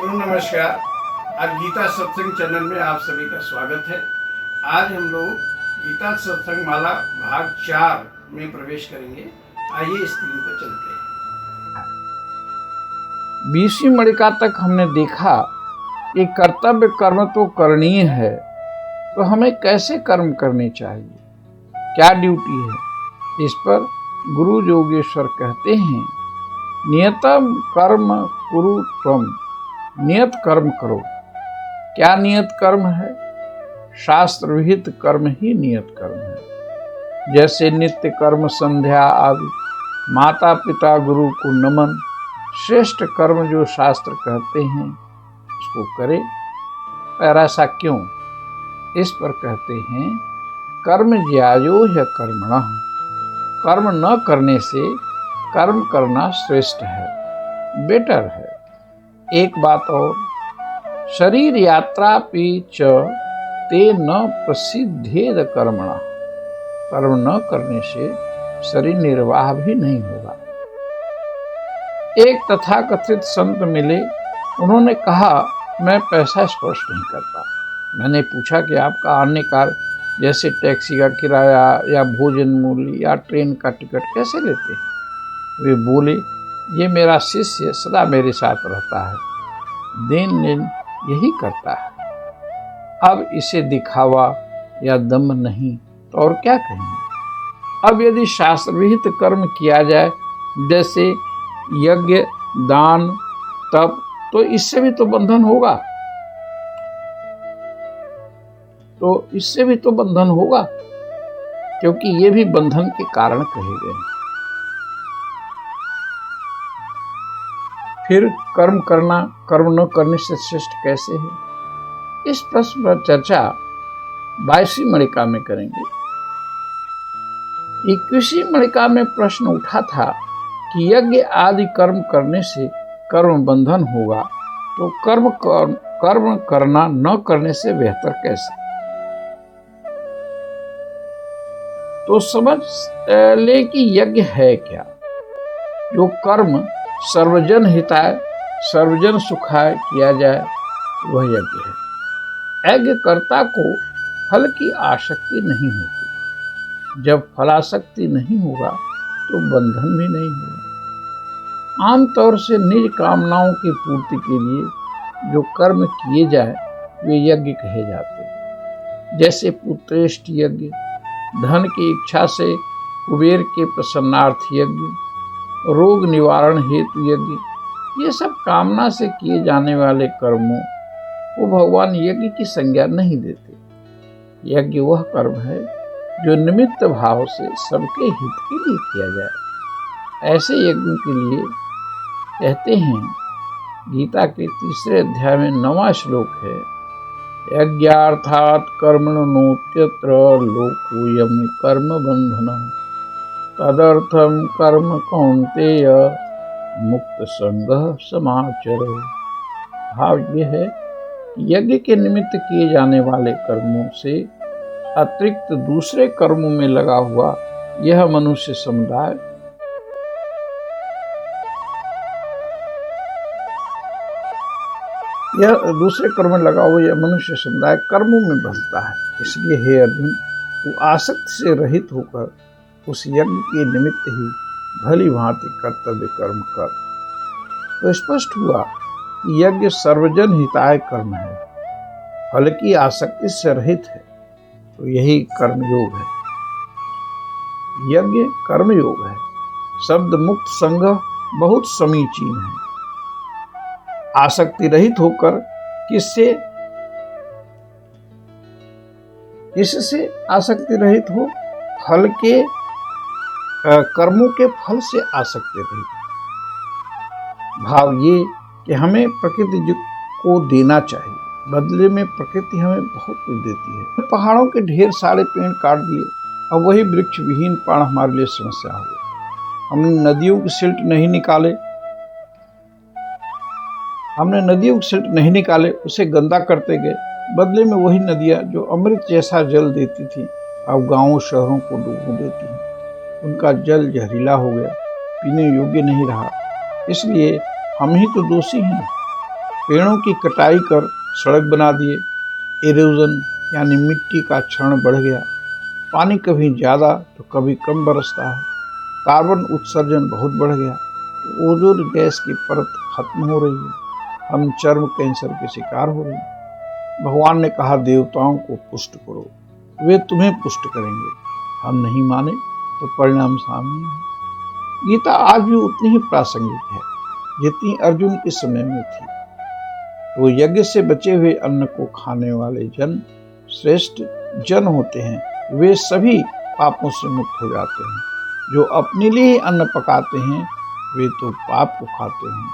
नमस्कार। आज गीता सत्संग चैनल में आप सभी का स्वागत है। आज हम लोग गीता सत्संग माला भाग 4 में प्रवेश करेंगे। आइए स्क्रीन पर चलते हैं। 20वीं मणिका तक हमने देखा कि कर्तव्य कर्म तो करणीय है, तो हमें कैसे कर्म करने चाहिए, क्या ड्यूटी है। इस पर गुरु योगेश्वर कहते हैं, नियतम कर्म कुरु त्वम, नियत कर्म करो। क्या नियत कर्म है? शास्त्र विहित कर्म ही नियत कर्म है। जैसे नित्य कर्म संध्या आदि, माता पिता गुरु को नमन, श्रेष्ठ कर्म जो शास्त्र कहते हैं उसको करे। पर ऐसा क्यों? इस पर कहते हैं, कर्म ज्यायो ह्य कर्मणः, कर्म न करने से कर्म करना श्रेष्ठ है, बेटर है। एक बात और, शरीर यात्रा पी च ते न प्रसिद्धेद कर्मणा, कर्म न करने से शरीर निर्वाह भी नहीं होगा। एक तथाकथित संत मिले, उन्होंने कहा, मैं पैसा स्पर्श नहीं करता। मैंने पूछा कि आपका अन्य कार्य जैसे टैक्सी का किराया या भोजन मूल्य या ट्रेन का टिकट कैसे लेते हैं? वे बोले, ये मेरा शिष्य सदा मेरे साथ रहता है, देन लेन यही करता है। अब इसे दिखावा या दम्भ नहीं तो और क्या कहेंगे। अब यदि शास्त्र विहित कर्म किया जाए, जैसे यज्ञ, दान, तप, तो इससे भी तो बंधन होगा, क्योंकि ये भी बंधन के कारण कहे गए हैं। फिर कर्म करना कर्म न करने से श्रेष्ठ कैसे है? इस प्रश्न पर चर्चा 22वीं मणिका में करेंगे। 21वीं मणिका में प्रश्न उठा था कि यज्ञ आदि कर्म करने से कर्म बंधन होगा, तो कर्म करना न करने से बेहतर कैसे? तो समझ ले कि यज्ञ है क्या। जो कर्म सर्वजन हिताय सर्वजन सुखाय किया जाए वह यज्ञ है। यज्ञकर्ता को फल की आसक्ति नहीं होती। जब फलासक्ति नहीं होगा तो बंधन भी नहीं होगा। आमतौर से निज कामनाओं की पूर्ति के लिए जो कर्म किए जाए वे यज्ञ कहे जाते हैं। जैसे पुत्रेष्ट यज्ञ, धन की इच्छा से कुबेर के प्रसन्नार्थ यज्ञ, रोग निवारण हेतु यज्ञ, ये सब कामना से किए जाने वाले कर्मों को भगवान यज्ञ की संज्ञा नहीं देते। यज्ञ वह कर्म है जो निमित्त भाव से सबके हित के लिए किया जाए। ऐसे यज्ञों के लिए कहते हैं, गीता के 3 अध्याय में 9वां श्लोक है, यज्ञार्थात् कर्मणोऽन्यत्र लोकोऽयं कर्म बंधनम्, तदर्थम कर्म कौन्तेय मुक्त संगः समाचरो। भाव यह है कि यज्ञ के निमित्त किए जाने वाले कर्मों से अतिरिक्त दूसरे कर्मों में लगा हुआ यह मनुष्य समुदाय कर्मों में बंधता है। इसलिए हे अर्जुन, तू आसक्ति से रहित होकर उस यज्ञ के निमित्त ही भली भांति कर्तव्य कर्म कर। तो स्पष्ट हुआ कि यज्ञ सर्वजन हिताय कर्म है, फल की आसक्ति से रहित है, तो यही कर्मयोग है। यज्ञ कर्मयोग है। शब्द मुक्त संग बहुत समीचीन है। आसक्ति रहित होकर किससे आसक्ति रहित हो? फल के कर्मों के फल से आसक्ति रहित। भाव ये कि हमें प्रकृति को देना चाहिए, बदले में प्रकृति हमें बहुत कुछ देती है। पहाड़ों के ढेर सारे पेड़ काट दिए, अब वही वृक्ष विहीन पहाड़ हमारे लिए समस्या हो गई। हमने नदियों के सिल्ट नहीं निकाले, उसे गंदा करते गए। बदले में वही नदियां जो अमृत जैसा जल देती थी, अब गांवों शहरों को डूबो देती हैं। उनका जल जहरीला हो गया, पीने योग्य नहीं रहा। इसलिए हम ही तो दोषी हैं। पेड़ों की कटाई कर सड़क बना दिए, इरोजन यानी मिट्टी का क्षरण बढ़ गया, पानी कभी ज़्यादा तो कभी कम बरसता है, कार्बन उत्सर्जन बहुत बढ़ गया, तो ओजोन गैस की परत खत्म हो रही है, हम चर्म कैंसर के शिकार हो रहे हैं। भगवान ने कहा देवताओं को पुष्ट करो, वे तुम्हें पुष्ट करेंगे। हम नहीं माने तो परिणाम सामने है। गीता आज भी उतनी ही प्रासंगिक है जितनी अर्जुन के समय में थी। तो यज्ञ से बचे हुए अन्न को खाने वाले जन श्रेष्ठ जन होते हैं। वे सभी पापों से मुक्त हो जाते हैं। जो अपने लिए ही अन्न पकाते हैं वे तो पाप को खाते हैं।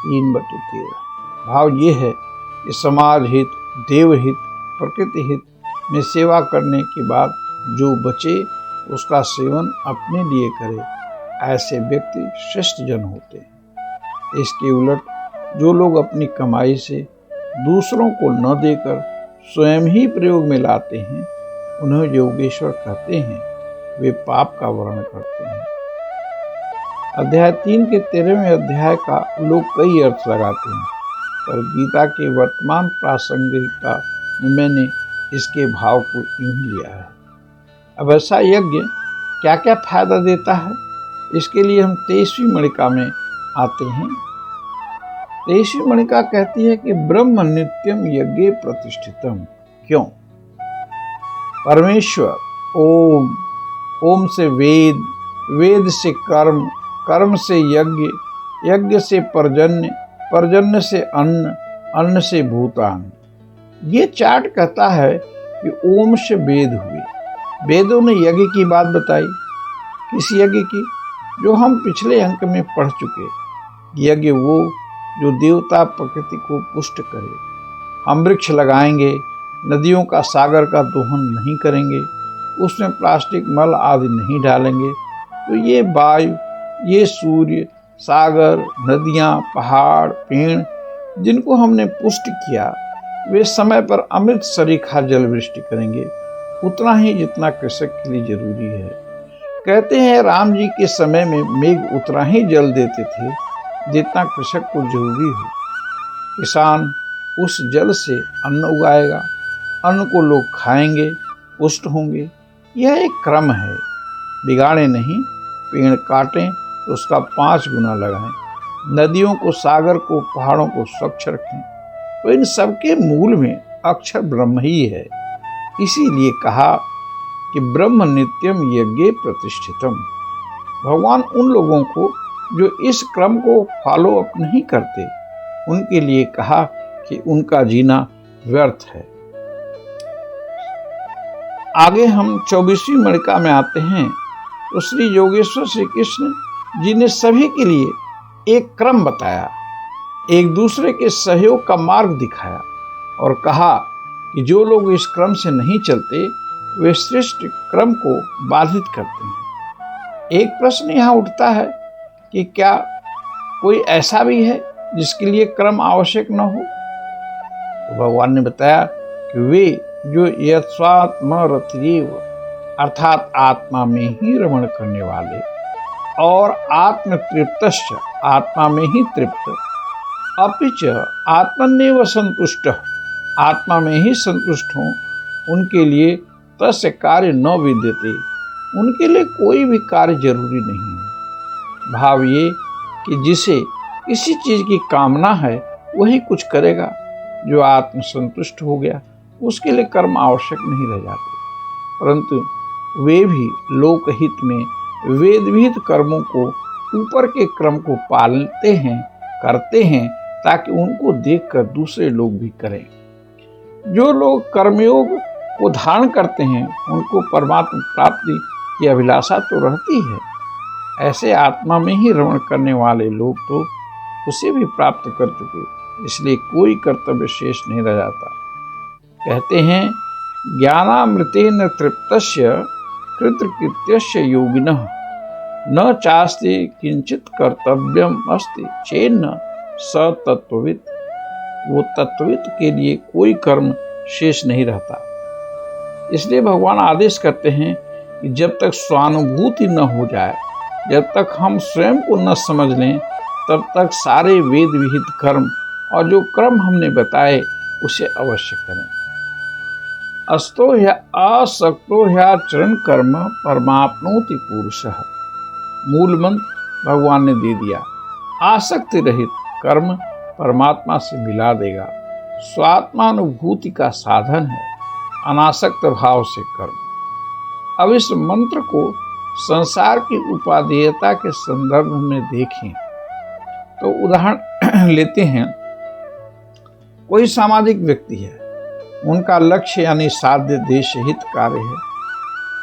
3/13 भाव ये है कि समाज हित, देव हित, प्रकृति हित में सेवा करने के बाद जो बचे उसका सेवन अपने लिए करे, ऐसे व्यक्ति श्रेष्ठ जन होते हैं। इसके उलट जो लोग अपनी कमाई से दूसरों को न देकर स्वयं ही प्रयोग में लाते हैं, उन्हें योगेश्वर कहते हैं। वे पाप का वर्ण करते हैं। अध्याय 3 के 13वें अध्याय का लोग कई अर्थ लगाते हैं, पर गीता के वर्तमान प्रासंगिकता में मैंने इसके भाव को यूं लिया है। अब ऐसा यज्ञ क्या क्या फायदा देता है, इसके लिए हम 23वीं मणिका में आते हैं। 23वीं मणिका कहती है कि ब्रह्म नित्यम यज्ञे प्रतिष्ठितम। क्यों? परमेश्वर ओम, ओम से वेद, वेद से कर्म, कर्म से यज्ञ, यज्ञ से पर्जन्य, पर्जन्य से अन्न, अन्न से भूतान। ये चार्ट कहता है कि ओम से वेद हुए। वेदों ने यज्ञ की बात बताई। किस यज्ञ की? जो हम पिछले अंक में पढ़ चुके। यज्ञ वो जो देवता प्रकृति को पुष्ट करे। हम वृक्ष लगाएंगे, नदियों का सागर का दोहन नहीं करेंगे, उसमें प्लास्टिक मल आदि नहीं डालेंगे, तो ये वायु, ये सूर्य, सागर, नदियाँ, पहाड़, पेड़ जिनको हमने पुष्ट किया, वे समय पर अमृत सरीखा जल वृष्टि करेंगे, उतना ही जितना कृषक के लिए जरूरी है। कहते हैं राम जी के समय में मेघ उतना ही जल देते थे जितना कृषक को जरूरी हो। किसान उस जल से अन्न उगाएगा, अन्न को लोग खाएंगे, पुष्ट होंगे। यह एक क्रम है, बिगाड़े नहीं। पेड़ काटें तो उसका 5 गुना लगाएं, नदियों को, सागर को, पहाड़ों को स्वच्छ रखें। तो इन सबके मूल में अक्षर ब्रह्म ही है। इसीलिए कहा कि ब्रह्म नित्यम यज्ञे प्रतिष्ठितम। भगवान उन लोगों को जो इस क्रम को फॉलो अप नहीं करते, उनके लिए कहा कि उनका जीना व्यर्थ है। आगे हम 24वीं मणिका में आते हैं तो श्री योगेश्वर श्री कृष्ण जी ने सभी के लिए एक क्रम बताया, एक दूसरे के सहयोग का मार्ग दिखाया और कहा कि जो लोग इस क्रम से नहीं चलते वे श्रेष्ठ क्रम को बाधित करते हैं। एक प्रश्न यहाँ उठता है कि क्या कोई ऐसा भी है जिसके लिए क्रम आवश्यक न हो? तो भगवान ने बताया कि वे जो यत्स्वात्मरतिरेव अर्थात आत्मा में ही रमण करने वाले और आत्म तृप्तश्च आत्मा में ही तृप्त, अपिच आत्मन्येव संतुष्ट आत्मा में ही संतुष्ट हों, उनके लिए तस्य कार्य न विद्यते, उनके लिए कोई भी कार्य जरूरी नहीं है। भाव ये कि जिसे किसी चीज की कामना है वही कुछ करेगा। जो आत्म संतुष्ट हो गया उसके लिए कर्म आवश्यक नहीं रह जाते, परंतु वे भी लोकहित में वेद विहित कर्मों को, ऊपर के क्रम को पालते हैं, करते हैं, ताकि उनको देखकर दूसरे लोग भी करें। जो लोग कर्मयोग को धारण करते हैं उनको परमात्मा प्राप्ति की अभिलाषा तो रहती है। ऐसे आत्मा में ही रमण करने वाले लोग तो उसे भी प्राप्त कर चुके, इसलिए कोई कर्तव्य शेष नहीं रह जाता। कहते हैं ज्ञानामृतेन तृप्तस्य कृतकृत्यस्य योगिनः न चास्ति किंचित कर्तव्यम अस्ति चेन्न स तत्ववित्। वो तत्ववित् के लिए कोई कर्म शेष नहीं रहता। इसलिए भगवान आदेश करते हैं कि जब तक स्वानुभूति न हो जाए, जब तक हम स्वयं को न समझ लें, तब तक सारे वेद विहित कर्म और जो कर्म हमने बताए उसे अवश्य करें। अस्तो ह्य असक्तो ह्याचरण कर्म परमाप्नोति पुरुषः। मूल मंत्र भगवान ने दे दिया। आसक्ति रहित कर्म परमात्मा से मिला देगा, स्वात्मानुभूति का साधन है अनासक्त भाव से कर्म। अब इस मंत्र को संसार की उपादेयता के संदर्भ में देखें तो उदाहरण लेते हैं। कोई सामाजिक व्यक्ति है, उनका लक्ष्य यानी साध्य देश हित कार्य है,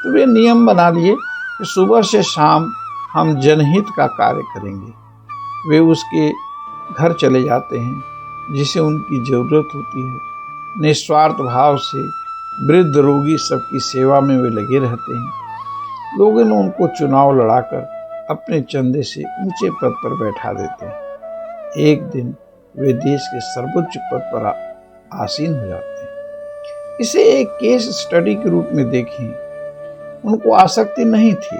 तो वे नियम बना लिए कि सुबह से शाम हम जनहित का कार्य करेंगे। वे उसके घर चले जाते हैं जिसे उनकी जरूरत होती है। निस्वार्थ भाव से वृद्ध रोगी सबकी सेवा में वे लगे रहते हैं। लोगों ने उनको चुनाव लड़ाकर अपने चंदे से ऊंचे पद पर बैठा देते हैं। एक दिन वे देश के सर्वोच्च पद पर आसीन हो जाते हैं। इसे एक केस स्टडी के रूप में देखें। उनको आसक्ति नहीं थी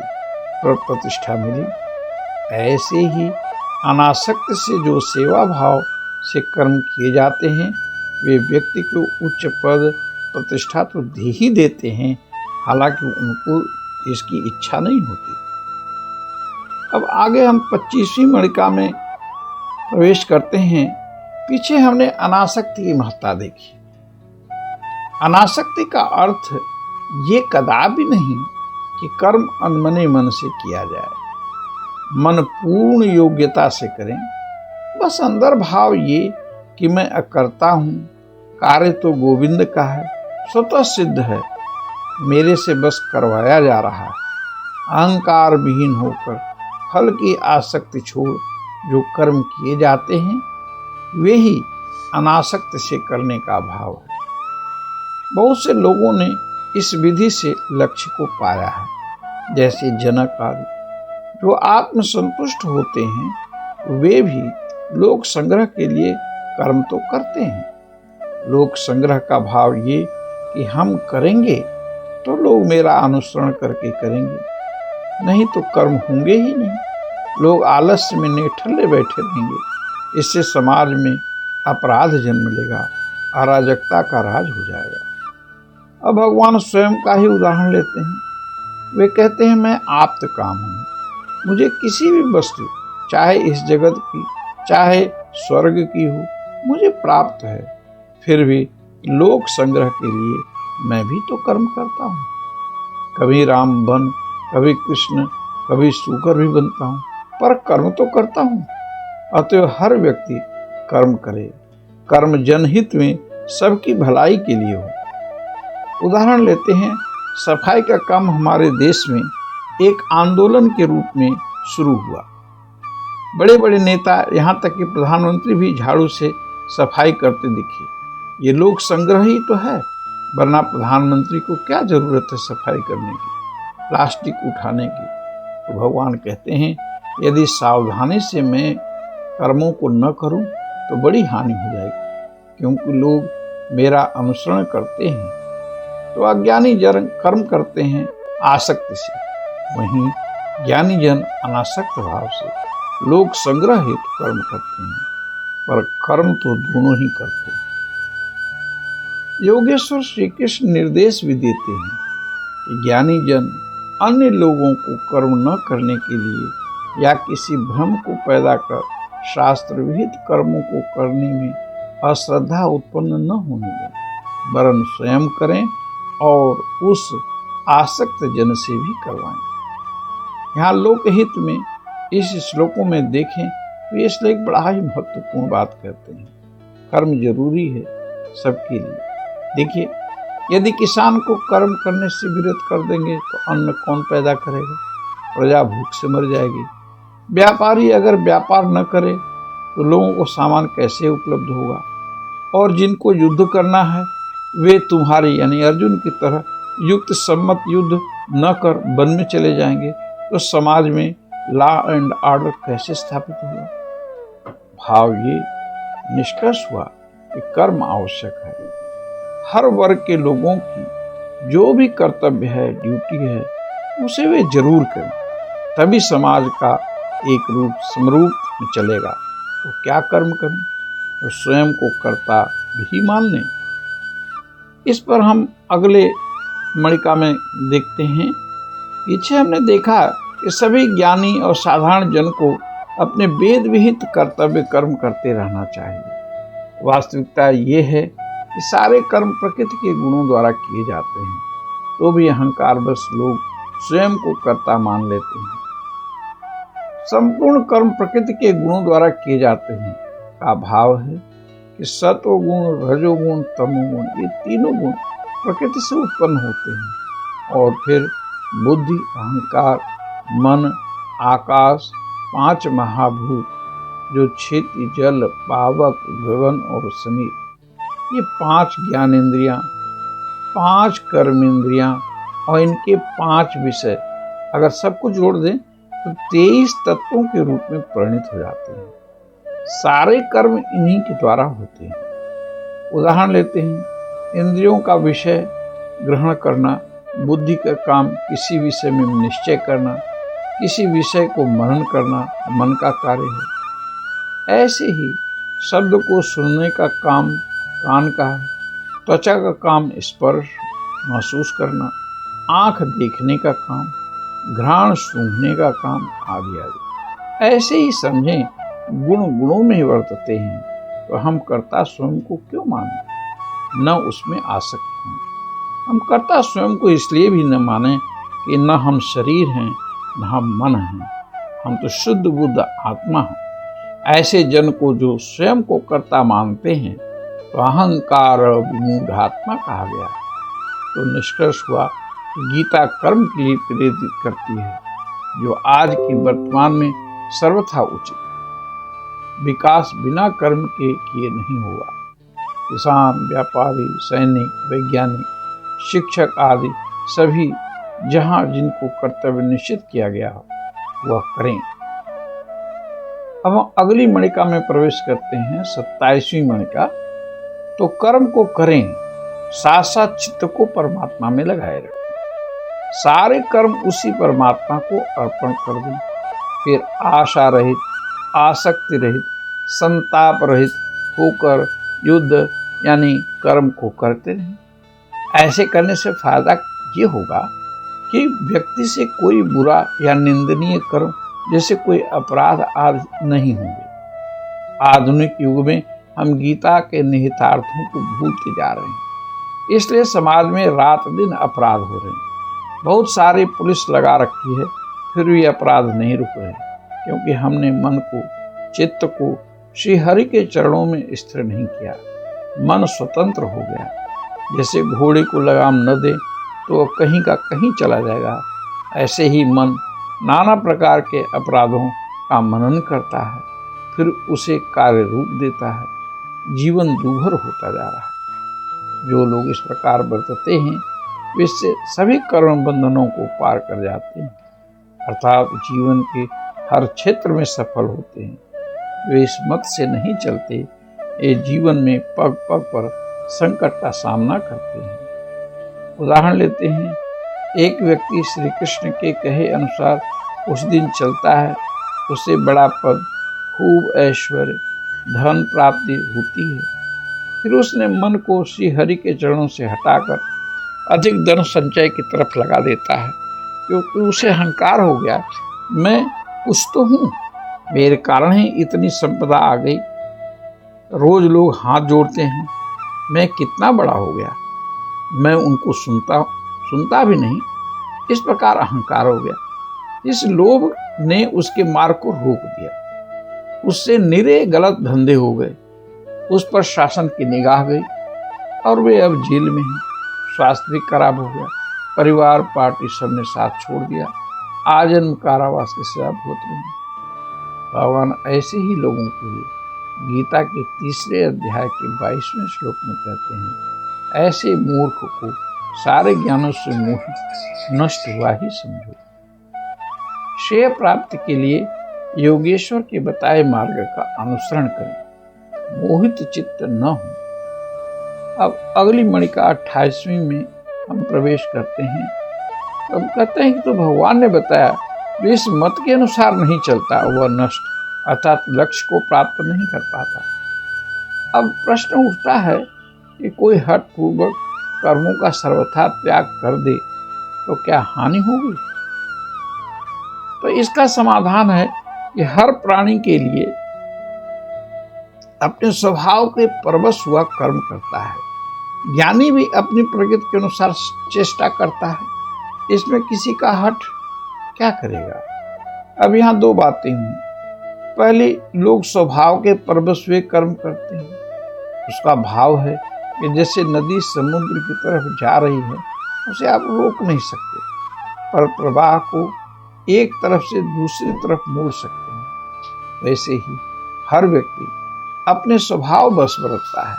पर प्रतिष्ठा मिली। ऐसे ही अनासक्त से जो सेवा भाव से कर्म किए जाते हैं, वे व्यक्ति को उच्च पद प्रतिष्ठा तो दे ही देते हैं, हालांकि उनको इसकी इच्छा नहीं होती। अब आगे हम 25वीं मणिका में प्रवेश करते हैं। पीछे हमने अनासक्ति की महत्ता देखी। अनासक्ति का अर्थ ये कदापि नहीं कि कर्म अनमने मन से किया जाए। मन पूर्ण योग्यता से करें, बस अंदर भाव ये कि मैं अकर्ता हूं, कार्य तो गोविंद का है, स्वतः सिद्ध है, मेरे से बस करवाया जा रहा है। अहंकार विहीन होकर फल की आसक्ति छोड़ जो कर्म किए जाते हैं, वे ही अनासक्त से करने का भाव है। बहुत से लोगों ने इस विधि से लक्ष्य को पाया है, जैसे जनक आदि। जो आत्मसंतुष्ट होते हैं, वे भी लोक संग्रह के लिए कर्म तो करते हैं। लोक संग्रह का भाव ये कि हम करेंगे तो लोग मेरा अनुसरण करके करेंगे, नहीं तो कर्म होंगे ही नहीं। लोग आलस्य में निठल्ले बैठे रहेंगे। इससे समाज में अपराध जन्म लेगा, अराजकता का राज हो जाएगा। अब भगवान स्वयं का ही उदाहरण लेते हैं। वे कहते हैं, मैं आप्त काम हूँ। मुझे किसी भी वस्तु, चाहे इस जगत की चाहे स्वर्ग की हो, मुझे प्राप्त है। फिर भी लोक संग्रह के लिए मैं भी तो कर्म करता हूँ। कभी राम बन, कभी कृष्ण, कभी सूकर भी बनता हूँ, पर कर्म तो करता हूँ। अतः हर व्यक्ति कर्म करे। कर्म जनहित में सबकी भलाई के लिए हो। उदाहरण लेते हैं, सफाई का काम हमारे देश में एक आंदोलन के रूप में शुरू हुआ। बड़े बड़े नेता, यहाँ तक कि प्रधानमंत्री भी झाड़ू से सफाई करते दिखे। ये लोक संग्रह ही तो है, वरना प्रधानमंत्री को क्या जरूरत है सफाई करने की, प्लास्टिक उठाने की। तो भगवान कहते हैं, यदि सावधानी से मैं कर्मों को न करूं तो बड़ी हानि हो जाएगी, क्योंकि लोग मेरा अनुसरण करते हैं। तो अज्ञानी जन कर्म करते हैं आसक्ति से, वहीं ज्ञानी जन अनासक्त भाव से लोक संग्रह हेतु कर्म करते हैं, पर कर्म तो दोनों ही करते हैं। योगेश्वर श्री कृष्ण निर्देश भी देते हैं कि ज्ञानी जन अन्य लोगों को कर्म न करने के लिए या किसी भ्रम को पैदा कर शास्त्र विहित कर्मों को करने में अश्रद्धा उत्पन्न न होने दें, वरन स्वयं करें और उस आसक्त जन से भी करवाएं। यहाँ लोकहित में इस श्लोकों में देखें तो ये श्लोक बड़ा ही महत्वपूर्ण बात कहते हैं। कर्म जरूरी है सबके लिए। देखिए, यदि किसान को कर्म करने से विरत कर देंगे तो अन्न कौन पैदा करेगा? प्रजा भूख से मर जाएगी। व्यापारी अगर व्यापार न करे तो लोगों को सामान कैसे उपलब्ध होगा? और जिनको युद्ध करना है वे तुम्हारी यानी अर्जुन की तरह युक्त सम्मत युद्ध न कर वन में चले जाएंगे, तो समाज में लॉ एंड ऑर्डर कैसे स्थापित होगा? भाव ये निष्कर्ष हुआ कि कर्म आवश्यक है। हर वर्ग के लोगों की जो भी कर्तव्य है, ड्यूटी है, उसे वे जरूर करें, तभी समाज का एक रूप समरूप में चलेगा। तो क्या कर्म करें? तो स्वयं को कर्ता भी मान लें। इस पर हम अगले मणिका में देखते हैं। पीछे हमने देखा कि सभी ज्ञानी और साधारण जन को अपने वेद विहित कर्तव्य कर्म करते रहना चाहिए। वास्तविकता ये है कि सारे कर्म प्रकृति के गुणों द्वारा किए जाते हैं, तो भी अहंकारवश लोग स्वयं को कर्ता मान लेते हैं। संपूर्ण कर्म प्रकृति के गुणों द्वारा किए जाते हैं का भाव है कि सत्वगुण, रजोगुण, तमोगुण, ये तीनों गुण प्रकृति से उत्पन्न होते हैं और फिर बुद्धि, अहंकार, मन, आकाश, 5 महाभूत जो क्षिति, जल, पावक, गगन और समीर, ये 5 ज्ञानेंद्रियां, 5 कर्मेंद्रियां और इनके 5 विषय अगर सबको जोड़ दें तो 23 तत्वों के रूप में परिणित हो जाते हैं। सारे कर्म इन्हीं के द्वारा होते हैं। उदाहरण लेते हैं, इंद्रियों का विषय ग्रहण करना, बुद्धि का काम किसी विषय में निश्चय करना, किसी विषय को मनन करना मन का कार्य है। ऐसे ही शब्द को सुनने का काम कान का है, त्वचा का काम स्पर्श महसूस करना, आंख देखने का काम, घ्राण सूंघने का काम आदि आदि। ऐसे ही समझें, गुण गुणों में ही वर्तते हैं, तो हम कर्ता स्वयं को क्यों मानें, न उसमें आसक्त हों। हम कर्ता स्वयं को इसलिए भी न माने कि न हम शरीर हैं न हम मन हैं, हम तो शुद्ध बुद्ध आत्मा हैं। ऐसे जन को जो स्वयं को कर्ता मानते हैं तो अहंकार विमूढ़ आत्मा कहा गया। तो निष्कर्ष हुआ कि गीता कर्म के लिए प्रेरित करती है, जो आज की वर्तमान में सर्वथा उचित है। विकास बिना कर्म के किए नहीं हुआ। किसान, व्यापारी, सैनिक, वैज्ञानिक, शिक्षक आदि सभी जहां जिनको कर्तव्य निश्चित किया गया हो वह करें। अब हम अगली मणिका में प्रवेश करते हैं, 27वीं मणिका। तो कर्म को करें, साथ साथ चित्त को परमात्मा में लगाए रखें। सारे कर्म उसी परमात्मा को अर्पण कर दें। फिर आशा रहित, आसक्ति रहित, संताप रहित होकर युद्ध यानी कर्म को करते रहें। ऐसे करने से फायदा ये होगा कि व्यक्ति से कोई बुरा या निंदनीय कर्म जैसे कोई अपराध आदि नहीं होंगे। आधुनिक युग में हम गीता के निहितार्थों को भूलते जा रहे हैं, इसलिए समाज में रात दिन अपराध हो रहे हैं। बहुत सारी पुलिस लगा रखी है, फिर भी अपराध नहीं रुक रहे, क्योंकि हमने मन को, चित्त को श्री हरि के चरणों में स्थिर नहीं किया। मन स्वतंत्र हो गया। जैसे घोड़े को लगाम न दे तो वह कहीं का कहीं चला जाएगा, ऐसे ही मन नाना प्रकार के अपराधों का मनन करता है, फिर उसे कार्य रूप देता है। जीवन दूभर होता जा रहा है। जो लोग इस प्रकार बरतते हैं वे इससे सभी कर्म बंधनों को पार कर जाते हैं, अर्थात जीवन के हर क्षेत्र में सफल होते हैं। वे इस मत से नहीं चलते, ये जीवन में पग पग पर संकट का सामना करते हैं। उदाहरण लेते हैं, एक व्यक्ति श्री कृष्ण के कहे अनुसार उस दिन चलता है, उसे बड़ा पद, खूब ऐश्वर्य, धन प्राप्ति होती है। फिर उसने मन को श्री हरि के चरणों से हटाकर अधिक धन संचय की तरफ लगा देता है, क्योंकि उसे अहंकार हो गया, मैं कुछ तो हूँ, मेरे कारण ही इतनी संपदा आ गई। रोज लोग हाथ जोड़ते हैं, मैं कितना बड़ा हो गया, मैं उनको सुनता भी नहीं। इस प्रकार अहंकार हो गया। इस लोभ ने उसके मार्ग को रोक दिया, उससे निरे गलत धंधे हो गए, उस पर शासन की निगाह गई और वे अब जेल में हैं। स्वास्थ्य भी खराब हो गया, परिवार पार्टी सबने साथ छोड़ दिया, आजन्म कारावास की सजा भुगत रहे हैं। भगवान ऐसे ही लोगों के लिए गीता के 3 अध्याय के 22वें श्लोक में कहते हैं, ऐसे मूर्ख को सारे ज्ञानों से मोह नष्ट हुआ ही समझो। श्रेय प्राप्ति के लिए योगेश्वर के बताए मार्ग का अनुसरण करें, मोहित चित्त न हो। अब अगली मणिका 28वीं में हम प्रवेश करते हैं। तब कहते हैं कि तो भगवान ने बताया इस मत के अनुसार नहीं चलता, वह नष्ट अर्थात लक्ष्य को प्राप्त नहीं कर पाता। अब प्रश्न उठता है कि कोई हठ पूर्वक कर्मों का सर्वथा त्याग कर दे तो क्या हानि होगी? तो इसका समाधान है कि हर प्राणी के लिए अपने स्वभाव के परवश हुआ कर्म करता है। ज्ञानी भी अपनी प्रकृति के अनुसार चेष्टा करता है, इसमें किसी का हठ क्या करेगा? अब यहाँ दो बातें हुई। पहली, लोग स्वभाव के परवश हुए कर्म करते हैं। उसका भाव है कि जैसे नदी समुद्र की तरफ जा रही है, उसे आप रोक नहीं सकते, पर प्रवाह को एक तरफ से दूसरी तरफ मोड़ सकते हैं। वैसे ही हर व्यक्ति अपने स्वभाव बस बरतता है।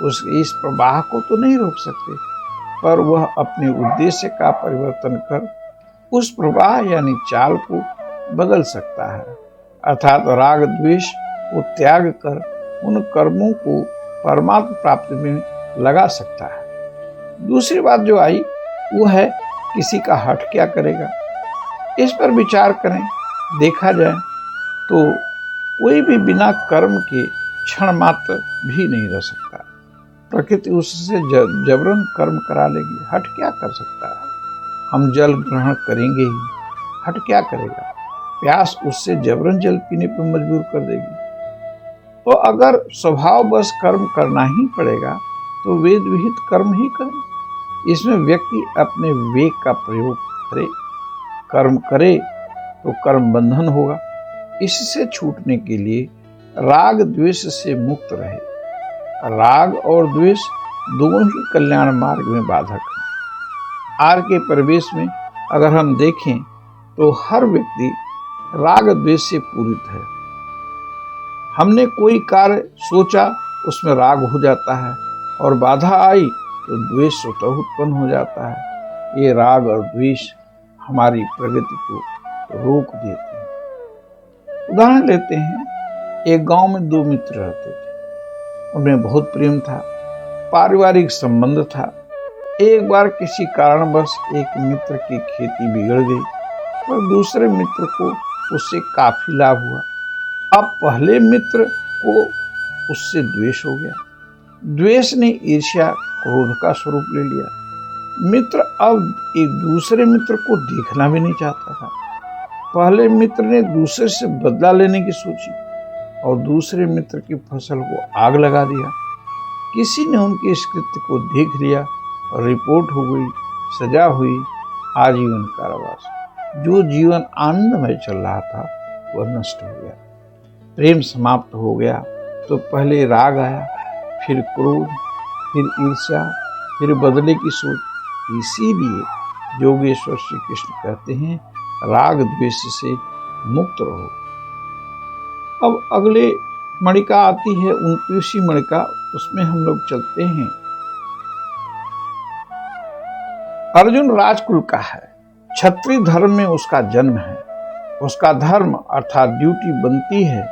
उसके इस प्रवाह को तो नहीं रोक सकते, पर वह अपने उद्देश्य का परिवर्तन कर उस प्रवाह यानी चाल को बदल सकता है, अर्थात राग द्वेष को त्याग कर उन कर्मों को परमात्म प्राप्ति में लगा सकता है। दूसरी बात जो आई वो है किसी का हठ क्या करेगा। इस पर विचार करें, देखा जाए तो कोई भी बिना कर्म के क्षण मात्र भी नहीं रह सकता। प्रकृति उससे जबरन कर्म करा लेगी, हठ क्या कर सकता है? हम जल ग्रहण करेंगे ही, हठ क्या करेगा? प्यास उससे जबरन जल पीने पर मजबूर कर देगी। तो अगर स्वभाव बस कर्म करना ही पड़ेगा तो वेद विहित कर्म ही करें। इसमें व्यक्ति अपने विवेक का प्रयोग करे, कर्म करे तो कर्म बंधन होगा। इससे छूटने के लिए राग द्वेष से मुक्त रहे। राग और द्वेष दोनों ही कल्याण मार्ग में बाधक हैं। आर के परिवेश में अगर हम देखें तो हर व्यक्ति राग द्वेष से पूरित है। हमने कोई कार्य सोचा, उसमें राग हो जाता है और बाधा आई तो द्वेष स्वतः उत्पन्न हो जाता है। ये राग और द्वेष हमारी प्रगति को रोक देते हैं। उदाहरण लेते हैं, एक गांव में दो मित्र रहते थे। उनमें बहुत प्रेम था, पारिवारिक संबंध था। एक बार किसी कारणवश एक मित्र की खेती बिगड़ गई, पर दूसरे मित्र को उससे काफी लाभ हुआ। अब पहले मित्र को उससे द्वेष हो गया। द्वेष ने ईर्ष्या क्रोध का स्वरूप ले लिया। मित्र अब एक दूसरे मित्र को देखना भी नहीं चाहता था। पहले मित्र ने दूसरे से बदला लेने की सोची और दूसरे मित्र की फसल को आग लगा दिया। किसी ने उनके इस कृत्य को देख लिया और रिपोर्ट हो गई, सजा हुई, आजीवन कारावास। जो जीवन आनंदमय चल रहा था वह नष्ट हो गया। प्रेम समाप्त हो गया तो पहले राग आया, फिर क्रोध, फिर ईर्ष्या, फिर बदले की सोच। इसीलिए योगेश्वर श्री कृष्ण कहते हैं, राग द्वेष से मुक्त रहो। अब अगले मणिका आती है 29वीं मणिका, उसमें हम लोग चलते हैं। अर्जुन राजकुल का है, क्षत्रिय धर्म में उसका जन्म है। उसका धर्म अर्थात ड्यूटी बनती है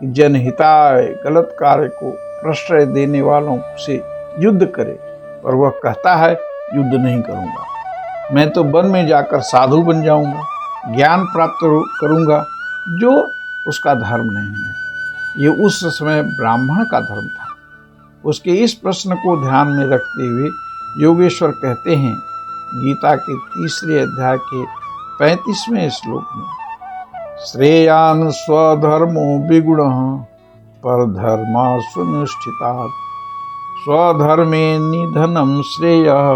कि जनहिताय गलत कार्य को प्रश्रय देने वालों से युद्ध करे, पर वह कहता है युद्ध नहीं करूंगा, मैं तो वन में जाकर साधु बन जाऊंगा, ज्ञान प्राप्त करूंगा, जो उसका धर्म नहीं है। ये उस समय ब्राह्मण का धर्म था। उसके इस प्रश्न को ध्यान में रखते हुए योगेश्वर कहते हैं गीता के 3 अध्याय के 35वें श्लोक में, श्रेयान स्वधर्मो विगुणः परधर्मा सुनिष्ठितात् स्वधर्मे निधनम श्रेयः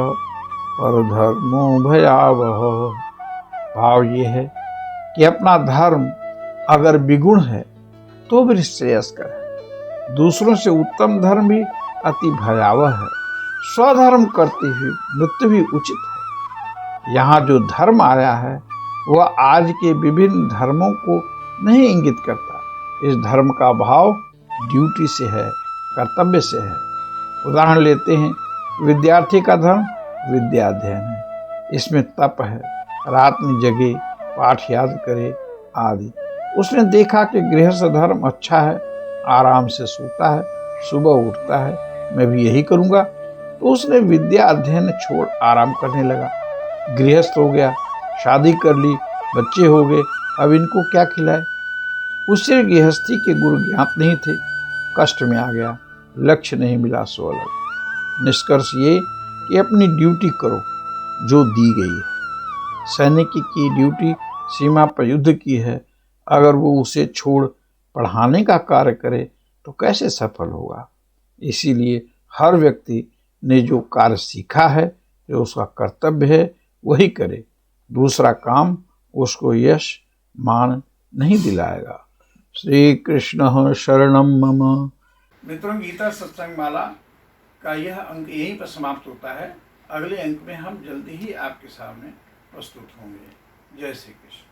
परधर्मो भयावह। भाव ये है कि अपना धर्म अगर विगुण है तो भी श्रेयस्कर है, दूसरों से उत्तम धर्म भी अति भयावह है, स्वधर्म करते हुए मृत्यु भी उचित है। यहाँ जो धर्म आया है वह आज के विभिन्न धर्मों को नहीं इंगित करता। इस धर्म का भाव ड्यूटी से है, कर्तव्य से है। उदाहरण लेते हैं, विद्यार्थी का धर्म विद्या अध्ययन है, इसमें तप है, रात में जगे, पाठ याद करे आदि। उसने देखा कि गृहस्थ धर्म अच्छा है, आराम से सोता है, सुबह उठता है, मैं भी यही करूँगा, तो उसने विद्या अध्ययन छोड़ आराम करने लगा। गृहस्थ हो गया, शादी कर ली, बच्चे हो गए, अब इनको क्या खिलाए। उसे गृहस्थी के गुण ज्ञात नहीं थे, कष्ट में आ गया, लक्ष्य नहीं मिला सो अलग। निष्कर्ष ये कि अपनी ड्यूटी करो जो दी गई है। सैनिक की ड्यूटी सीमा पर युद्ध की है, अगर वो उसे छोड़ पढ़ाने का कार्य करे तो कैसे सफल होगा। इसीलिए हर व्यक्ति ने जो कार्य सीखा है, जो उसका कर्तव्य है, वही करे। दूसरा काम उसको यश मान नहीं दिलाएगा। श्री कृष्ण शरणम मम। मित्रों, गीता सत्संग माला का यह अंक यहीं पर समाप्त होता है। अगले अंक में हम जल्दी ही आपके सामने प्रस्तुत होंगे। जय श्री कृष्ण।